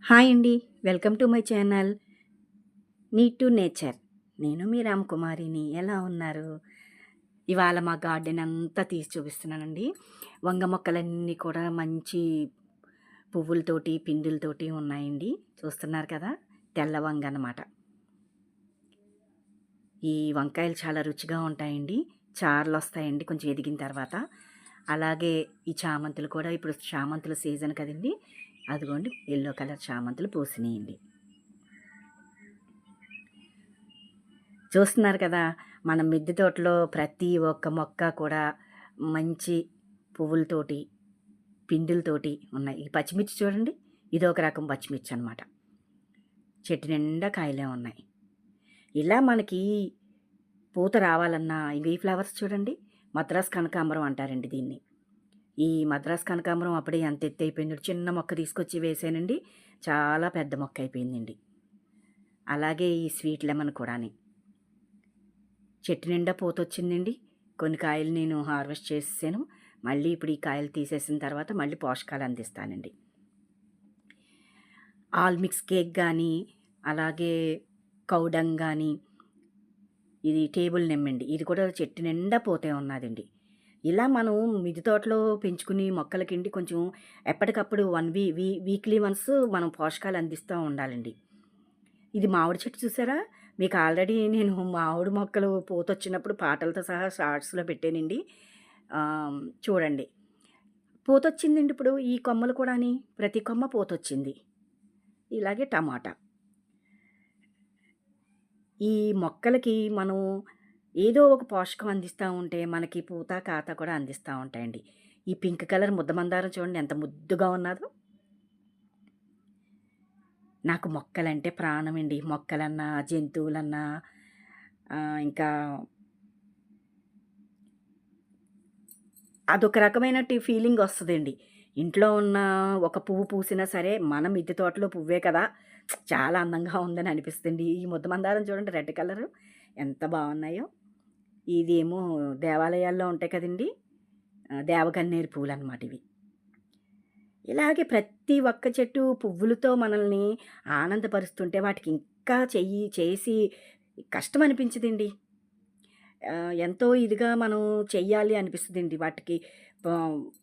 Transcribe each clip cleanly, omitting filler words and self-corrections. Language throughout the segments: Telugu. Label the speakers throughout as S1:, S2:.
S1: హాయ్ అండి. Welcome to my channel need to nature. నేను మీ రామకుమారిని. ఎలా ఉన్నారు? ఇవాళ మా గార్డెన్ అంతా తీసి చూపిస్తున్నానండి. వంగ మొక్కలన్నీ కూడా మంచి పువ్వులతోటి, పిందులతోటి ఉన్నాయండి. చూస్తున్నారు కదా! తెల్ల వంగ అన్నమాట. ఈ వంకాయలు చాలా రుచిగా ఉంటాయండి. చార్లొస్తాయండి కొంచెం ఎదిగిన తర్వాత. అలాగే ఈ చామంతులు కూడా ఇప్పుడు చామంతుల సీజన్ కదండీ! అదిగోండి యెల్లో కలర్ చామంతులు పూసినియండి. చూస్తున్నారు కదా! మన మిద్దె తోటలో ప్రతి ఒక్క మొక్క కూడా మంచి పువ్వులతోటి, పిందులతోటి ఉన్నాయి. ఈ పచ్చిమిర్చి చూడండి. ఇదొక రకం పచ్చిమిర్చి అనమాట. చెట్టు నిండా కాయలే ఉన్నాయి. ఇలా మనకి పూత రావాలన్నా ఇవి ఫ్లవర్స్ చూడండి. మద్రాస్ కనకాంబరం అంటారండి దీన్ని. ఈ మద్రాస్ కనకాంబరం అప్పుడే ఎంత ఎత్తు అయిపోయిందో చిన్న మొక్క తీసుకొచ్చి వేసానండి. చాలా పెద్ద మొక్క అయిపోయిందండి. అలాగే ఈ స్వీట్ లెమన్ కూడాని. చెట్టు నిండా పూతొచ్చిందండి. కొన్ని కాయలు నేను హార్వెస్ట్ చేసేసాను. మళ్ళీ ఇప్పుడు ఈ కాయలు తీసేసిన తర్వాత మళ్ళీ పోషకాలు అందిస్తానండి. ఆల్ మిక్స్ కేక్ కానీ, అలాగే కౌడంగ్ కానీ, ఇది టేబుల్ నెమ్మండి. ఇది కూడా చెట్టు నిండా పూతే ఉన్నదండి. ఇలా మనం మిద్దె తోటలో పెంచుకుని మొక్కలకిండి కొంచెం ఎప్పటికప్పుడు 1 వీక్లీ వన్స్ మనం పోషకాలు అందిస్తూ ఉండాలండి. ఇది మామిడి చెట్టు చూసారా? మీకు ఆల్రెడీ నేను మామిడి మొక్కలు పూతొచ్చినప్పుడు పాటలతో సహా షార్ట్స్‌లో పెట్టానండి. చూడండి. పూతొచ్చిందండి ఇప్పుడు ఈ కొమ్మలు కూడాని. ప్రతి కొమ్మ పూతొచ్చింది. ఇలాగే టమాటా. ఈ మొక్కలకి మనం ఏదో ఒక పోషకం అందిస్తూ ఉంటే మనకి పూత, కాత కూడా అందిస్తూ ఉంటాయండి. ఈ పింక్ కలర్ ముద్ద మందారం చూడండి ఎంత ముద్దుగా ఉన్నాదో. నాకు మొక్కలంటే ప్రాణమండి. మొక్కలన్నా, జంతువులన్నా ఇంకా అదొక రకమైనటి ఫీలింగ్ వస్తదండి. ఇంట్లో ఉన్న ఒక పువ్వు పూసినా సరే, మన మిద్దె తోటలో పువ్వే కదా! చాలా అందంగా ఉందని అనిపిస్తుంది. ఈ ముద్ద మందారం చూడండి రెడ్ కలరు ఎంత బావున్నాయో. ఇదేమో దేవాలయాల్లో ఉంటాయి కదండీ! దేవగన్నేరు పూలనమాట ఇవి. ఇలాగే ప్రతి ఒక్క చెట్టు పువ్వులతో మనల్ని ఆనందపరుస్తుంటే వాటికి ఇంకా చేసి కష్టం అనిపించదండి. ఎంతో ఇదిగా మనం చెయ్యాలి అనిపిస్తదండి. వాటికి పో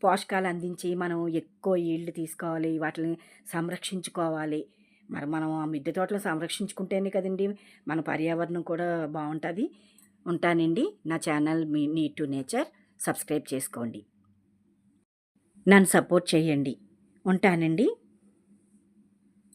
S1: పోషకాలు అందించి మనం ఎక్కువ ఈల్డ్ తీసుకోవాలి. వాటిని సంరక్షించుకోవాలి. మరి మనం ఆ మిద్దె తోటలో సంరక్షించుకుంటేనే కదండీ మన పర్యావరణం కూడా బావుంటది. ఉంటానండి. నా channel need to nature subscribe చేసుకోండి. నన్ను సపోర్ట్ చేయండి. ఉంటానండి.